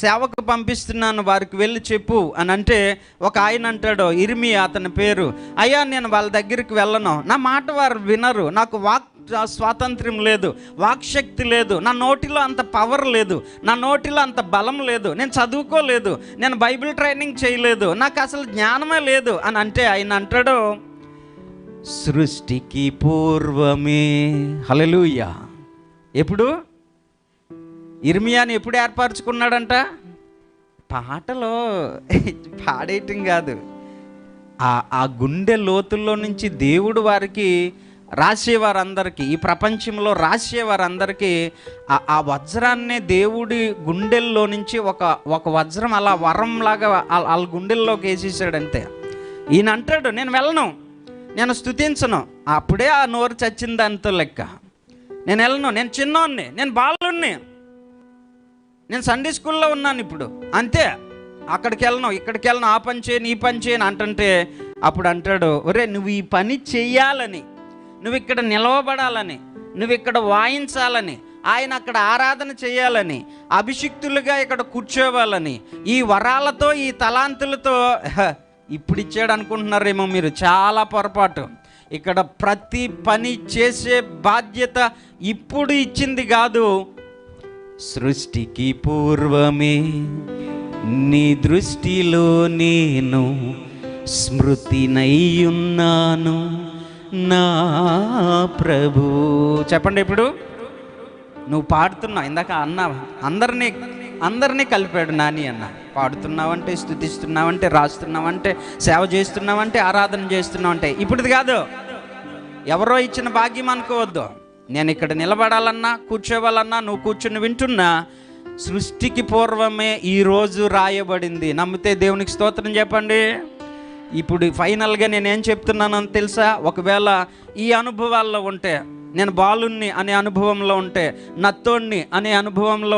సేవకు పంపిస్తున్నాను, వారికి వెళ్ళి చెప్పు అని అంటే, ఒక ఆయన అంటాడు, ఇర్మియా అతని పేరు, అయ్యా నేను వాళ్ళ దగ్గరికి వెళ్ళను, నా మాట వారు వినరు, నాకు వాక్ స్వాతంత్ర్యం లేదు, వాక్శక్తి లేదు, నా నోటిలో అంత పవర్ లేదు, నా నోటిలో అంత బలం లేదు, నేను చదువుకోలేదు, నేను బైబిల్ ట్రైనింగ్ చేయలేదు, నాకు అసలు జ్ఞానమే లేదు అని అంటే, ఆయన అంటాడు, సృష్టికి పూర్వమే. హల్లెలూయా. ఎప్పుడు ఇర్మియాని ఎప్పుడు ఏర్పరచుకున్నాడంట? పాటలో పాడేయటం కాదు, ఆ గుండె లోతుల్లో నుంచి దేవుడు వారికి రాసేవారందరికీ, ఈ ప్రపంచంలో రాసేవారందరికీ ఆ వజ్రాన్నే దేవుడి గుండెల్లో నుంచి ఒక వజ్రం అలా వరంలాగా వాళ్ళ గుండెల్లోకి వేసేసాడంతే. ఈయన అంటాడు, నేను వెళ్ళను, నేను స్తుతించను. అప్పుడే ఆ నోరు చచ్చింది దానితో లెక్క. నేను వెళ్ళను, నేను చిన్నోన్ని, నేను బాలుణ్ణి, నేను సండే స్కూల్లో ఉన్నాను ఇప్పుడు, అంతే, అక్కడికి వెళ్ళను, ఇక్కడికి వెళ్ళను, ఆ పని చేయను, ఈ పని చేయను అంటుంటే, అప్పుడు అంటాడు, ఒరే నువ్వు ఈ పని చెయ్యాలని, నువ్వు ఇక్కడ నిలవబడాలని, నువ్వు ఇక్కడ వాయించాలని, ఆయన అక్కడ ఆరాధన చేయాలని, అభిషిక్తులుగా ఇక్కడ కూర్చోవాలని, ఈ వరాలతో ఈ తలాంతులతో ఇప్పుడు ఇచ్చాడు అనుకుంటున్నారేమో మీరు, చాలా పొరపాటు. ఇక్కడ ప్రతి పని చేసే బాధ్యత ఇప్పుడు ఇచ్చింది కాదు, సృష్టికి పూర్వమే నీ దృష్టిలో నేను స్మృతినయ్యున్నాను నా ప్రభు. చెప్పండి, ఇప్పుడు నువ్వు పాడుతున్నావు, ఇందాక అన్నావు, అందరినీ కలిపాడు నాని అన్న. పాడుతున్నావంటే, స్తుతిస్తున్నావంటే, రాస్తున్నావంటే, సేవ చేస్తున్నావంటే, ఆరాధన చేస్తున్నావంటే, ఇప్పుడుది కాదు, ఎవరో ఇచ్చిన భాగ్యం అనుకోవద్దు. నేను ఇక్కడ నిలబడాలన్నా, కూర్చోవాలన్నా, నువ్వు కూర్చుని వింటున్నా, సృష్టికి పూర్వమే ఈరోజు రాయబడింది. నమ్మితే దేవునికి స్తోత్రం చెప్పండి. ఇప్పుడు ఫైనల్గా నేనేం చెప్తున్నానని తెలుసా? ఒకవేళ ఈ అనుభవాల్లో ఉంటే, నేను బాలుణ్ణి అనే అనుభవంలో ఉంటే, నత్తోణ్ణి అనే అనుభవంలో